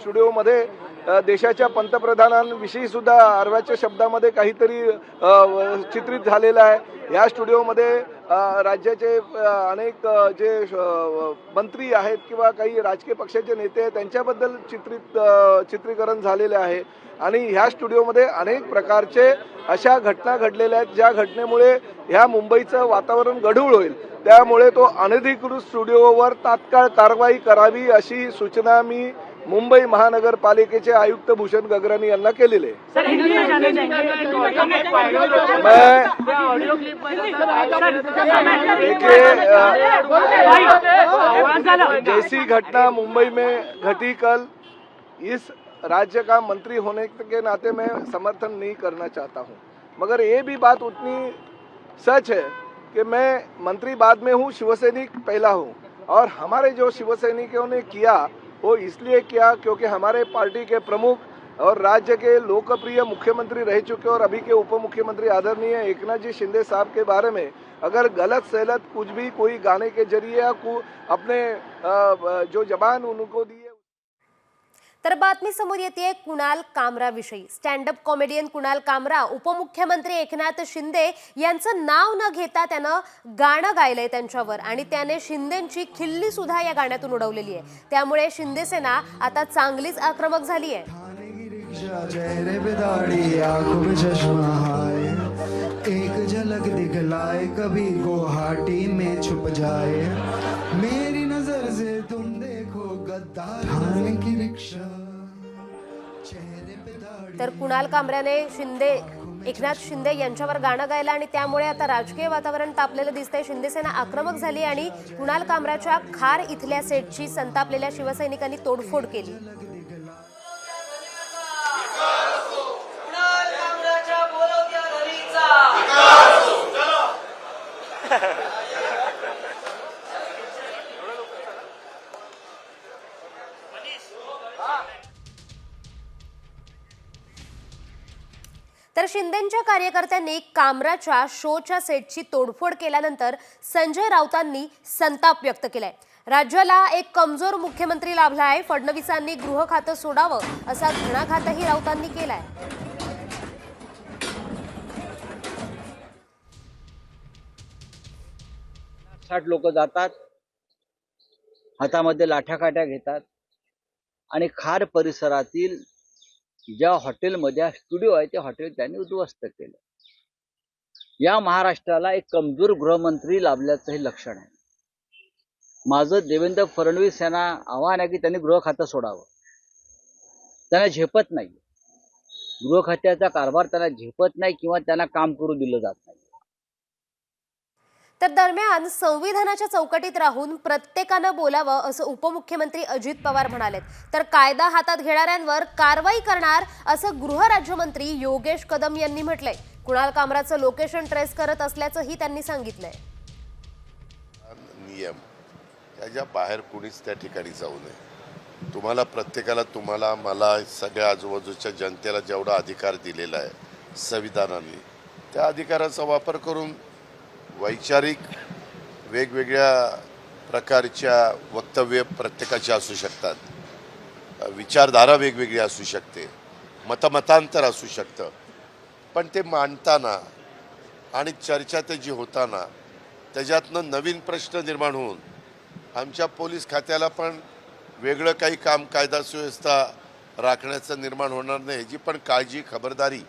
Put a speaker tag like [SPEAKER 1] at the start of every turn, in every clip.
[SPEAKER 1] स्टुडिओमध्ये देशाच्या पंतप्रधानांविषयी सुद्धा अर्वाच्या शब्दामध्ये काहीतरी चित्रित झालेलं आहे। या स्टुडिओमध्ये राज्याचे अनेक जे मंत्री आहेत किंवा काही राजकीय पक्षाचे नेते आहेत त्यांच्याबद्दल चित्रीकरण झालेले आहे आणि ह्या स्टुडिओमध्ये अनेक प्रकारचे अशा घटना घडलेल्या आहेत ज्या घटनेमुळे ह्या मुंबईचं वातावरण गढूळ होईल। त्यामुळे तो अनधिकृत स्टुडिओवर तात्काळ कारवाई करावी अशी सूचना मी मुंबई महानगरपालिकेचे आयुक्त भूषण गगरानी यांना केलेले आहे। जैसी घटना मुंबई में घटी कल, इस राज्य का मंत्री होने के नाते मैं समर्थन नहीं करना चाहता हूं, मगर ये भी बात उतनी सच है कि मैं मंत्री बाद में हूं, शिवसैनिक पहला हूं। और हमारे जो शिवसैनिकों ने किया वो इसलिए किया क्योंकि हमारे पार्टी के प्रमुख और राज्य के लोकप्रिय मुख्यमंत्री रह चुके और अभी के उप मुख्यमंत्री आदरणीय एकनाथ जी शिंदे साहब के बारे में अगर गलत सलत कुछ भी कोई गाने के जरिए या अपने जो जबान उनको दी है।
[SPEAKER 2] तर बातमी समोर येते कुणाल कामरा विषयी। स्टँड अप कॉमेडियन कुणाल कामरा उपमुख्यमंत्री एकनाथ शिंदे यांचं नाव न घेता त्यानं गाणं गायलंय त्यांच्यावर आणि त्याने शिंदेंची खिल्ली सुद्धा या गाण्यातून उडवलेली आहे। त्यामुळे शिंदे सेना आता चांगलीच आक्रमक झाली आहे।
[SPEAKER 3] एक झलक दिखलाए कभी गुवाहाटी में छुप जाए, मेरी नजर से तुम देखो गद्दार थाने की रिक्शा।
[SPEAKER 2] तर कुणाल कामऱ्याने एकनाथ शिंदे यांच्यावर गाणं गायलं आणि त्यामुळे आता राजकीय वातावरण तापलेलं दिसतंय। शिंदे सेना आक्रमक झाली आणि कुणाल कामराच्या खार इथल्या सेटची संतापलेल्या शिवसैनिकांनी तोडफोड केली। तर शिंदेंच्या कार्यकर्त्यांनी कामराच्या शोच्या सेटची तोडफोड केल्यानंतर संजय राऊतांनी संताप व्यक्त केलाय। राज्याला एक कमजोर मुख्यमंत्री लाभला आहे, फडणवीसांनी गृह खातं सोडावं असा घणाघातही राऊतांनी केलाय।
[SPEAKER 4] 60 लोक जातात, हातामध्ये लाठ्याकाठ्या घेतात आणि खार परिसरातील ज्या हॉटेलमध्ये स्टुडिओ आहे ते हॉटेल त्यांनी उद्ध्वस्त केलं। या महाराष्ट्राला एक कमजोर गृहमंत्री लाभल्याचं हे लक्षण आहे। माझं देवेंद्र फडणवीस यांना आव्हान आहे की त्यांनी गृह खातं सोडावं। त्यांना झेपत नाही, गृह खात्याचा कारभार त्यांना झेपत नाही किंवा त्यांना काम करू दिलं जात नाही।
[SPEAKER 2] तर दरम्यान संविधानाच्या चौकटीत राहून प्रत्येकानं बोलावं असं उपमुख्यमंत्री अजित पवार म्हणालेत। तर कायदा हातात घेणाऱ्यांवर कारवाई करणार असं गृहराज्यमंत्री योगेश कदम यांनी म्हटलंय। कुणाल कामराचं लोकेशन ट्रेस करत असल्याचंही त्यांनी सांगितलंय।
[SPEAKER 5] नियम त्याच्या बाहेर कुणीच त्या ठिकाणी जाऊ नये। तुम्हाला प्रत्येकाला, तुम्हाला, मला, सगळ्या आजूबाजूच्या जनतेला जेवढा अधिकार दिलेला आहे संविधानाने, त्या अधिकाराचा वापर करून वैचारिक वेगवेगळ्या प्रकारच्या वक्तव्य प्रत्येकाची असू शकतात, विचारधारा वेगवेगळी असू शकते, मतमतांतर असू शकतं, पण ते मांडताना आणि चर्चा त्याची होताना त्याच्यातनं नवीन प्रश्न निर्माण होऊन आमच्या पोलीस खात्याला पण वेगळं काही काम, कायदा सुव्यवस्था राखण्याचं निर्माण होणार नाही याची पण काळजी, खबरदारी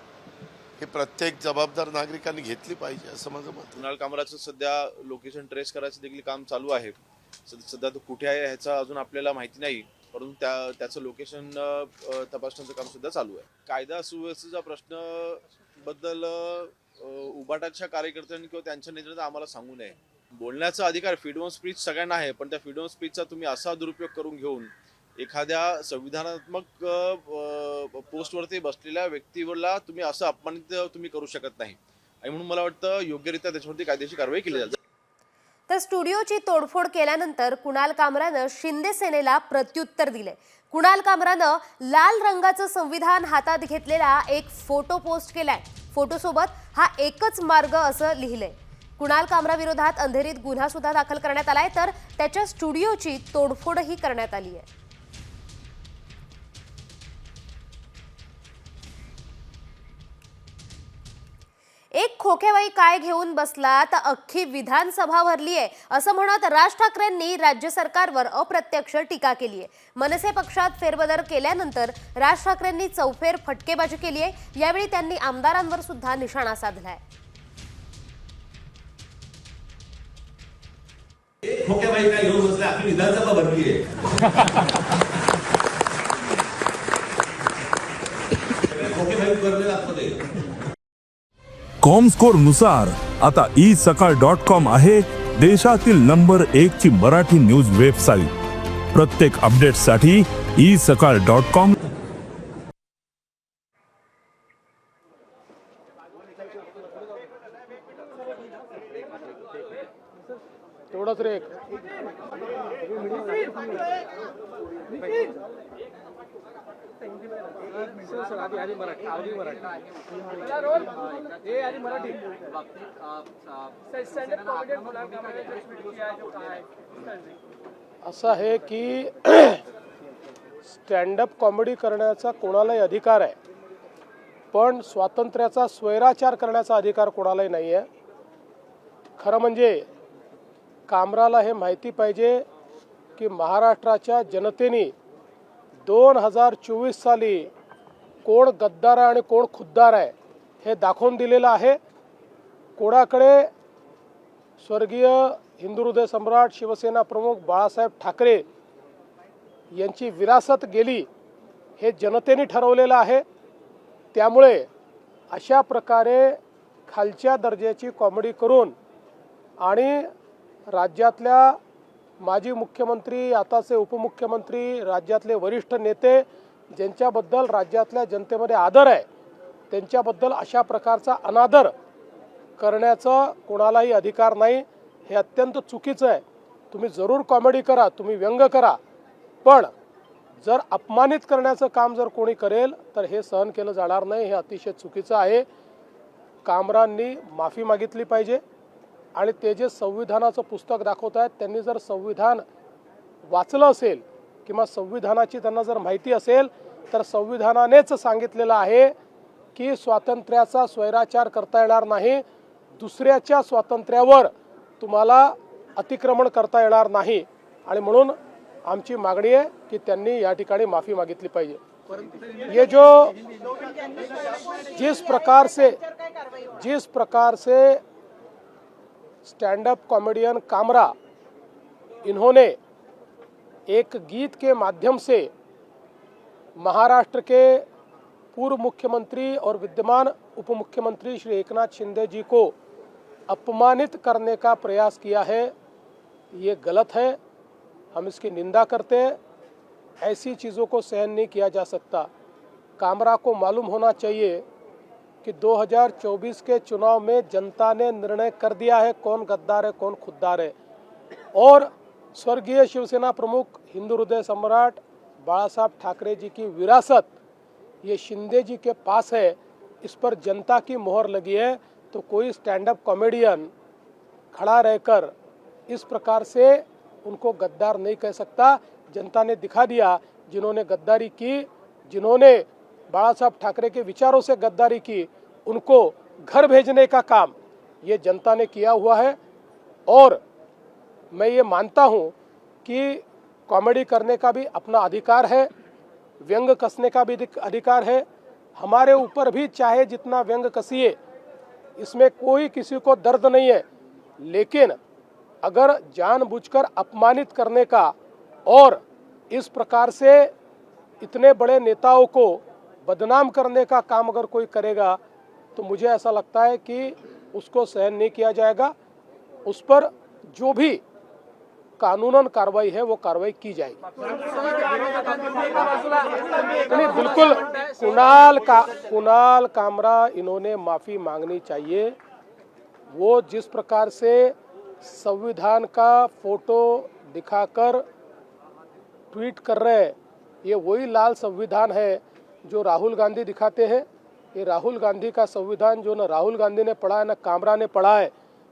[SPEAKER 5] हे प्रत्येक जबाबदार नागरिकांनी घेतली पाहिजे असं माझं मत आहे।
[SPEAKER 6] कुणाल कामराचं सध्या लोकेशन ट्रेस करायचं देखील काम चालू आहे। सध्या तो कुठे आहे ह्याचा अजून आपल्याला माहिती नाही, परंतु त्याचं लोकेशन तपासण्याचं काम सुद्धा चालू आहे। कायदा सुव्यवस्थेचा प्रश्न बद्दल उबाटाच्या कार्यकर्त्यांनी किंवा त्यांच्या नेत्यांनी आम्हाला सांगू नये। बोलण्याचा अधिकार, फ्रीडम ऑफ स्पीच सगळ्यांना आहे, पण त्या फ्रीडम ऑफ स्पीचचा तुम्ही असा दुरुपयोग करून घेऊन एखाद्या संविधानात्मक पोस्टवरती बसलेल्या व्यक्तीवरला तुम्ही असं अपमानित तुम्ही करू शकत नाही आणि म्हणून मला वाटतं योग्यरित्या त्याच्यावरती कायदेशीर कारवाई केली जाईल।
[SPEAKER 2] तर स्टुडिओची तोडफोड केल्यानंतर कुणाल कामरानं शिंदे सेनेला प्रत्युत्तर दिले। कुणाल कामरानं लाल रंगाचं संविधान हातात घेतलेला एक फोटो पोस्ट केलाय। फोटोसोबत हा एकच मार्ग असं लिहिलंय। कुणाल कामरा विरोधात अंधेरीत गुन्हा सुद्धा दाखल करण्यात आलाय, तर त्याच्या स्टुडिओची तोडफोडही करण्यात आली आहे। खोकेबाई काय घेऊन बसला तर अख्खी विधानसभा भरली आहे असं म्हणत राज ठाकरेंनी राज्य सरकारवर अप्रत्यक्ष टीका केली आहे. मनसे पक्षात फेरबदल केल्यानंतर राज ठाकरेंनी चौफेर फटकेबाजी केली आहे. यावेळी त्यांनी आमदारांवर सुद्धा निशाणा साधलाय.
[SPEAKER 7] खोकेबाई काय घेऊन बसले, आपली विधानसभा भरली आहे. खोकेबाई करले आतमध्ये.
[SPEAKER 8] कॉमस्कोर नुसार आता isakal.com आहे देशातील नंबर 1 ची मराठी न्यूज वेबसाईट. प्रत्येक अपडेटसाठी isakal.com.
[SPEAKER 9] तेवढंच रे. असं आहे की स्टँडअप कॉमेडी करण्याचा कोणालाही अधिकार आहे, पण स्वातंत्र्याचा स्वैराचार करण्याचा अधिकार कोणालाही नाही आहे. खरं म्हणजे कामराला हे माहिती पाहिजे की महाराष्ट्राच्या जनतेने 2024 साली कोण गद्दार आहे आणि कोण खुद्दार आहे हे दाखवून दिलेलं आहे. कोणाकडे स्वर्गीय हिंदू हृदय सम्राट शिवसेना प्रमुख बाळासाहेब ठाकरे यांची विरासत गेली हे जनतेने ठरवलेलं आहे. त्यामुळे अशा प्रकारे खालच्या दर्जाची कॉमेडी करून आणि राज्यातल्या माजी मुख्यमंत्री, आताचे उपमुख्यमंत्री, राज्यातले वरिष्ठ नेते ज्यांच्याबद्दल राज्यातल्या जनतेमध्ये आदर आहे त्यांच्याबद्दल अशा प्रकारचा अनादर करण्याचा कोणालाही अधिकार नाही. हे अत्यंत चुकीचं आहे. तुम्ही जरूर कॉमेडी करा, तुम्ही व्यंग करा, पण जर अपमानित करण्याचं काम जर कोणी करेल तर हे सहन केलं जाणार नाही. हे अतिशय चुकीचं आहे. कामरांनी माफी मागितली पाहिजे आणि ते जे संविधानाचं पुस्तक दाखवत आहेत त्यांनी जर संविधान वाचलं असेल किंवा संविधानाची त्यांना जर माहिती असेल तर संविधानानेच सांगितलेलं आहे की स्वातंत्र्याचा स्वैराचार करता येणार नाही, दुसऱ्याच्या स्वातंत्र्यावर तुम्हाला अतिक्रमण करता येणार नाही. आणि म्हणून आमची मागणी आहे की त्यांनी या ठिकाणी माफी मागितली पाहिजे. ये जो जिस प्रकार से स्टैंड अप कॉमेडियन कामरा इन्होंने एक गीत के माध्यम से महाराष्ट्र के पूर्व मुख्यमंत्री और विद्यमान उपमुख्यमंत्री श्री एकनाथ शिंदे जी को अपमानित करने का प्रयास किया है, ये गलत है. हम इसकी निंदा करते हैं. ऐसी चीज़ों को सहन नहीं किया जा सकता. कामरा को मालूम होना चाहिए कि 2024 के चुनाव में जनता ने निर्णय कर दिया है कौन गद्दार है कौन खुद्दार है. और स्वर्गीय शिवसेना प्रमुख हिंदू हृदय सम्राट बाळासाहेब ठाकरे जी की विरासत ये शिंदे जी के पास है, इस पर जनता की मोहर लगी है. तो कोई स्टैंड अप कॉमेडियन खड़ा रहकर इस प्रकार से उनको गद्दार नहीं कह सकता. जनता ने दिखा दिया, जिन्होंने गद्दारी की, जिन्होंने बाला साहब ठाकरे के विचारों से गद्दारी की, उनको घर भेजने का काम ये जनता ने किया हुआ है. और मैं ये मानता हूँ कि कॉमेडी करने का भी अपना अधिकार है, व्यंग कसने का भी अधिकार है. हमारे ऊपर भी चाहे जितना व्यंग कसिए, इसमें कोई किसी को दर्द नहीं है. लेकिन अगर जानबूझकर अपमानित करने का और इस प्रकार से इतने बड़े नेताओं को बदनाम करने का काम अगर कोई करेगा तो मुझे ऐसा लगता है कि उसको सहन नहीं किया जाएगा. उस पर जो भी कानूनन कार्रवाई है वो कार्रवाई की जाएगी. नहीं, बिल्कुल कुणाल कामरा इन्होंने माफ़ी मांगनी चाहिए. वो जिस प्रकार से संविधान का फोटो दिखाकर ट्वीट कर रहे हैं, ये वही लाल संविधान है जो राहुल गांधी दिखाते हैं. ये राहुल गांधी का संविधान जो न राहुल गांधी ने पढ़ा है न कामरा ने पढ़ा है.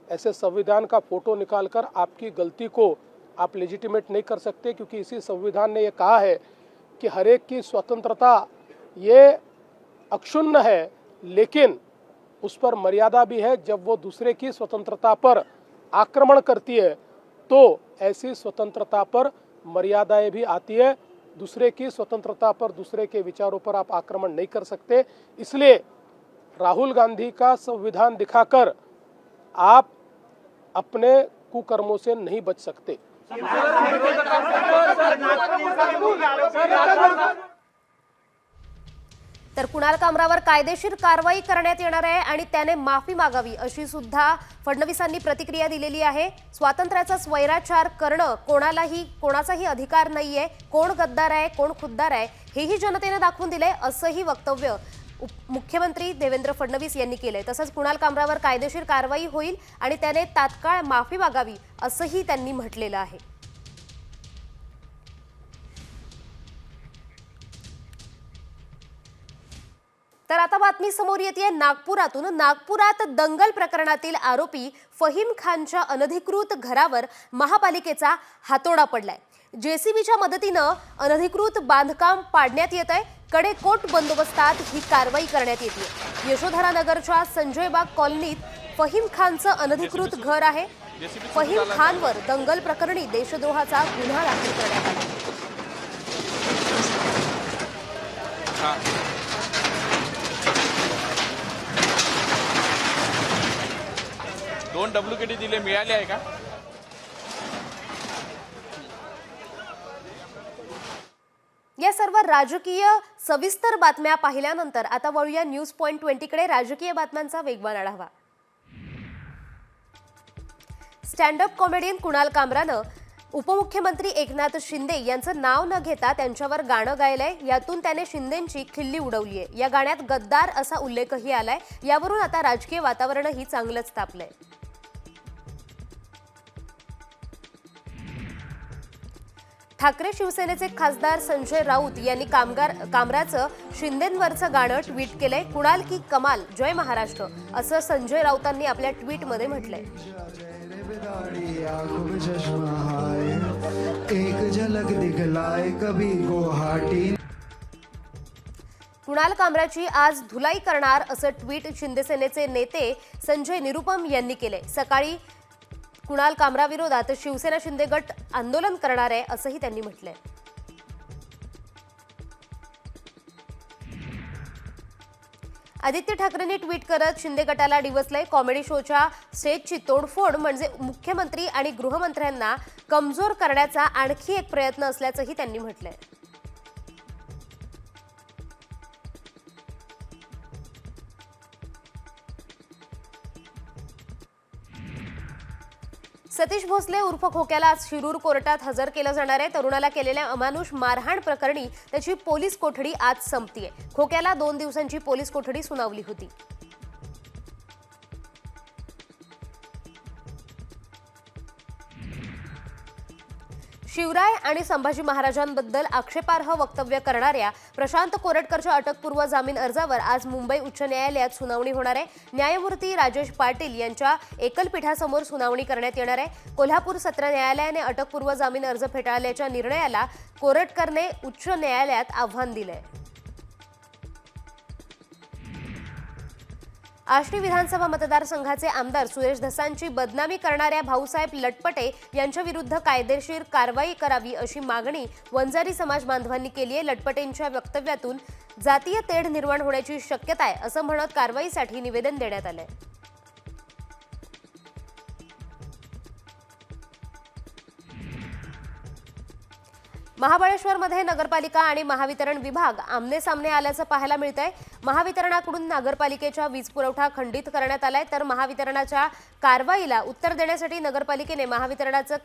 [SPEAKER 9] ऐसे संविधान का फोटो निकालकर आपकी गलती को आप लेजिटिमेट नहीं कर सकते, क्योंकि इसी संविधान ने ये कहा है कि हर एक की स्वतंत्रता ये अक्षुण्ण है, लेकिन उस पर मर्यादा भी है। जब वो दूसरे की स्वतंत्रता पर आक्रमण करती है तो ऐसी स्वतंत्रता पर मर्यादाएं भी आती है। दूसरे की स्वतंत्रता पर, दूसरे के विचारों पर आप आक्रमण नहीं कर सकते। इसलिए राहुल गांधी का संविधान दिखाकर आप अपने कुकर्मों से नहीं बच सकते।
[SPEAKER 2] तर कुणाल कामरावर कायदेशीर कारवाई करण्यात येणार आहे आणि त्याने माफी मागावी अशी सुद्धा फडणवीसांनी प्रतिक्रिया दिलेली आहे। स्वातंत्र्याचा स्वैराचार करणं कोणाचाही अधिकार नाहीये। कोण गद्दार आहे, कोण खुद्दार आहे हेही जनतेने दाखवून दिले असंही वक्तव्य मुख्यमंत्री देवेंद्र फडणवीस यांनी केले। तसंच कुणाल कामरावर कायदेशीर कारवाई होईल आणि त्याने तात्काळ माफी मागावी असंही त्यांनी म्हटलेलं आहे। तर आता बातमी समोर येते नागपुरातून। नागपुरात दंगल प्रकरणातील आरोपी फहीम खानच्या अनधिकृत घरावर महापालिकेचा हातोडा पडलाय। जेसीबीच्या मदतीनं अनधिकृत बांधकाम पाडण्यात येत आहे। कडेकोट बंदोबस्तात ही कारवाई करण्यात येते। यशोधरा नगरच्या संजय बाग कॉलनीत फहीम खानचं अनधिकृत घर आहे। फहीम खानवर दंगल प्रकरणी देशद्रोहाचा गुन्हा दाखल करण्यात आला।
[SPEAKER 10] दोन WKT दिले, मिळाले आहे का?
[SPEAKER 2] या सर्व राजकीय सविस्तर बातम्या पाहिल्यानंतर आता वळूया न्यूज.20 कडे। राजकीय बातम्यांचा वेगवान आढावा। स्टँडअप कॉमेडियन कुणाल कामरानं उपमुख्यमंत्री एकनाथ शिंदे यांचं नाव न घेता त्यांच्यावर गाणं गायलंय। यातून त्याने शिंदेंची खिल्ली उडवली आहे। या गाण्यात गद्दार असा उल्लेखही आलाय। यावरून आता राजकीय वातावरणही चांगलंच तापलंय। ठाकरे शिवसेनेचे खासदार संजय राऊत यांनी कामराचं शिंदेंवरचं गाणं ट्विट केलंय। कुणाल की कमाल, जय महाराष्ट्र असं संजय राऊतांनी आपल्या ट्विटमध्ये म्हटलंय।
[SPEAKER 3] एक झलक दिखलाए कभी गुवाहाटी।
[SPEAKER 2] कुणाल कामराची आज धुलाई करणार असं ट्विट शिंदेसेनेचे नेते संजय निरुपम यांनी केले। सकाळी कुणाल कामराविरोधात शिवसेना शिंदे गट आंदोलन करणार आहे असंही त्यांनी म्हटलंय। आदित्य ठाकरेंनी ट्विट करत शिंदे गटाला डिवचलंय। कॉमेडी शोच्या स्टेजची तोडफोड म्हणजे मुख्यमंत्री आणि गृहमंत्र्यांना कमजोर करण्याचा आणखी एक प्रयत्न असल्याचंही त्यांनी म्हटलंय। सतीश भोसले उर्फ खोक्याला आज शिरूर कोर्टात हजर केलं जाणार आहे। तरुणाला केलेल्या अमानुष मारहाण प्रकरणी त्याची पोलीस कोठडी आज संपतीये। खोक्याला 2 दिवसांची पोलीस कोठडी सुनावली होती। शिवराय आणि संभाजी महाराजांबद्दल आक्षेपार्ह वक्तव्य करणाऱ्या प्रशांत कोरटकरच्या अटकपूर्व जामीन अर्जावर आज मुंबई उच्च न्यायालयात सुनावणी होणार आहे। न्यायमूर्ती राजेश पाटील यांच्या एकलपीठासमोर सुनावणी करण्यात येणार आहे। कोल्हापूर सत्र न्यायालयाने अटकपूर्व जामीन अर्ज फेटाळल्याच्या निर्णयाला कोरटकरने उच्च न्यायालयात आव्हान दिलंय। आष्टी विधानसभा मतदारसंघाचे आमदार सुरेश धसांची बदनामी करणाऱ्या भाऊसाहेब लटपटे यांच्या विरुद्ध कायदेशीर कारवाई करावी अशी मागणी वंजारी समाज बांधवांनी केली आहे। लटपटेंच्या वक्तव्यातून जातीय तेढ निर्माण होण्याची शक्यता आहे असं म्हणत कारवाईसाठी निवेदन देण्यात आलंय। महाबळेश्वरमध्ये नगरपालिका आणि महावितरण विभाग आमने सामने आल्याचं पाहायला मिळतंय। महावितरणाकडून नगरपालिकेचा वीज पुरवठा खंडित करण्यात आलाय, तर महावितरणाच्या कारवाईला उत्तर देण्यासाठी नगरपालिकेने महावितरणाचं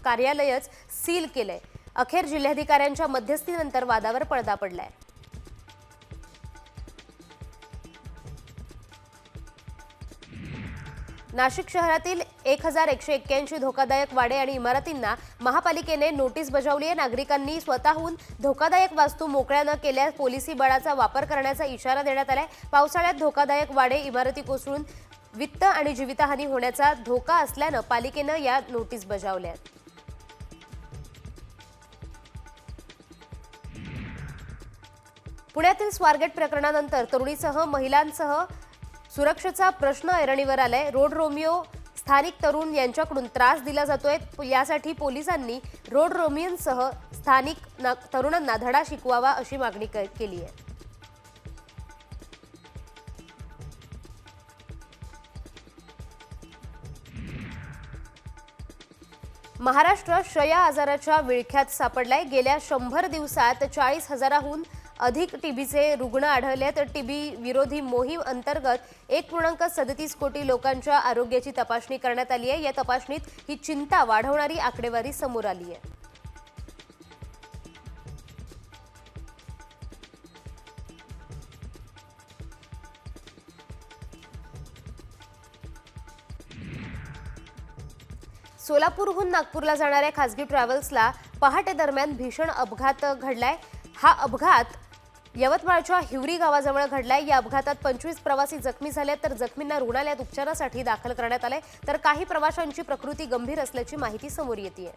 [SPEAKER 2] कार्यालयच सील केलंय। अखेर जिल्हाधिकाऱ्यांच्या मध्यस्थीनंतर वादावर पडदा पडलाय। नाशिक शहरातील 1181 धोकादायक वाडे आणि इमारतींना महापालिकेने नोटीस बजावली आहे। नागरिकांनी स्वतःहून धोकादायक वास्तू मोकळ्या न केल्यास पोलिसी बळाचा वापर करण्याचा इशारा देण्यात आलाय। पावसाळ्यात धोकादायक वाडे इमारती कोसळून वित्त आणि जीवितहानी होण्याचा धोका असल्यानं पालिकेनं या नोटीस बजावल्या आहेत। पुण्यातील स्वारगेट प्रकरणानंतर तरुणीसह महिलांसह सुरक्षेचा प्रश्न ऐरणीवर आलाय. रोड रोमिओ स्थानिक तरुण यांच्याकडून त्रास दिला जातोय. यासाठी पोलिसांनी रोड रोमियोंसह स्थानिक तरुणांना धडा शिकवावा अशी मागणी केली आहे. महाराष्ट्र क्षय आजाराच्या विळख्यात सापडलाय. गेल्या 100 दिवसात 40,000हून अधिक टीबीचे रुग्ण आढळलेत. टीबी विरोधी मोहीम अंतर्गत 1.37 कोटी लोकांच्या आरोग्याची तपासणी करण्यात आली आहे. या तपासणीत ही चिंता वाढवणारी आकडेवारी समोर आली आहे. सोलापूरहून नागपूरला जाणाऱ्या खासगी ट्रॅव्हल्सला पहाटे दरम्यान भीषण अपघात घडलाय. हा अपघात यवतमाळच्या हिवरी गावाजवळ घडलाय. या अपघातात 25 प्रवासी जखमी झाले तर जखमींना रुग्णालयात उपचारासाठी दाखल करण्यात आले तर काही प्रवाशांची प्रकृती गंभीर असल्याची माहिती समोर येते.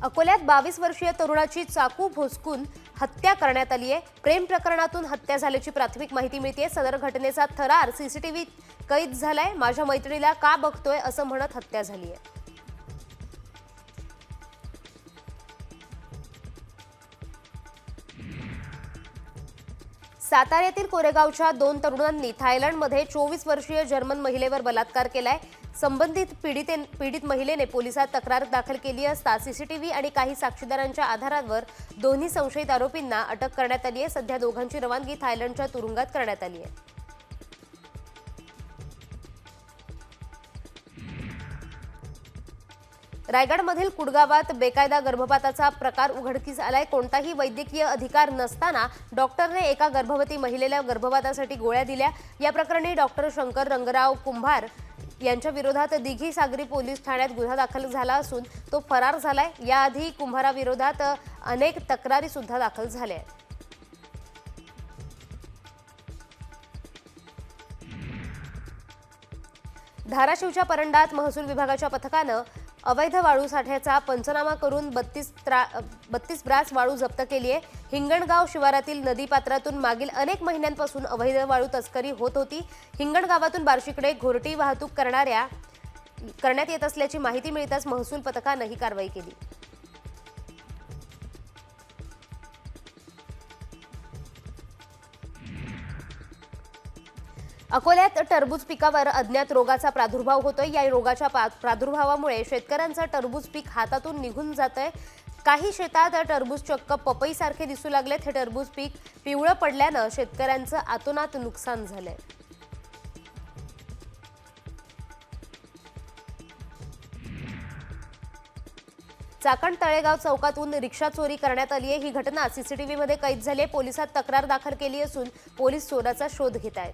[SPEAKER 2] अकोल्यात 22 वर्षीय तरुणाची चाकू भोसकून हत्या करण्यात आली आहे. प्रेम प्रकरणातून हत्या झाल्याची प्राथमिक माहिती मिळते. सदर घटनेचा थरार सीसीटीव्ही कैद झालाय. माझ्या मैत्रिणीला का बघतोय असं म्हणत हत्या झाली आहे. साताऱ्यातील कोरेगावच्या 2 तरुणांनी थायलंडमध्ये 24 वर्षीय जर्मन महिलेवर बलात्कार केलाय. संबंधित पीडित महिलेने पोलिसात तक्रार दाखल केली असता सीसीटीव्ही आणि काही साक्षीदारांच्या आधारावर दोन्ही संशयित आरोपींना अटक करण्यात आली आहे. सध्या दोघांची रवानगी थायलंडच्या तुरुंगात करण्यात आली आहे. रायगडमधील कुडगावात बेकायदा गर्भपाताचा प्रकार उघडकीस आलाय. कोणताही वैद्यकीय अधिकार नसताना डॉक्टरने एका गर्भवती महिलेला गर्भपातासाठी गोळ्या दिल्या. या प्रकरणी डॉक्टर शंकर रंगराव कुंभार यांच्या विरोधात दिघी सागरी पोलीस ठाण्यात गुन्हा दाखल झाला असून तो फरार झालाय. याआधी कुंभाराविरोधात अनेक तक्रारी सुद्धा दाखल झाल्या आहेत. धाराशिवच्या परंडात महसूल विभागाच्या पथकानं अवैध वाळू साठ्याचा पंचनामा करून 32 ब्रास वाळू जप्त केली आहे. हिंगणगाव शिवारातील नदीपात्रातून मागील अनेक महिन्यांपासून अवैध वाळू तस्करी होत होती. हिंगणगावातून बार्शीकडे घोरटी वाहतूक करण्यात येत असल्याची माहिती मिळताच महसूल पथकानं ही कारवाई केली. अकोल्यात टरबूज पिकावर अज्ञात रोगाचा प्रादुर्भाव होतोय. या रोगाच्या प्रादुर्भावामुळे शेतकऱ्यांचं टरबूज पीक हातातून निघून जातंय. काही शेतात टरबूज चक्क पपईसारखे दिसू लागलेत. हे टरबूज पीक पिवळं पडल्यानं शेतकऱ्यांचं आतोनात नुकसान झालंय. चाकण तळेगाव चौकातून रिक्षा चोरी करण्यात आली आहे. ही घटना सीसीटीव्हीमध्ये कैद झाली आहे. पोलिसात तक्रार दाखल केली असून पोलीस चोराचा शोध घेत आहेत.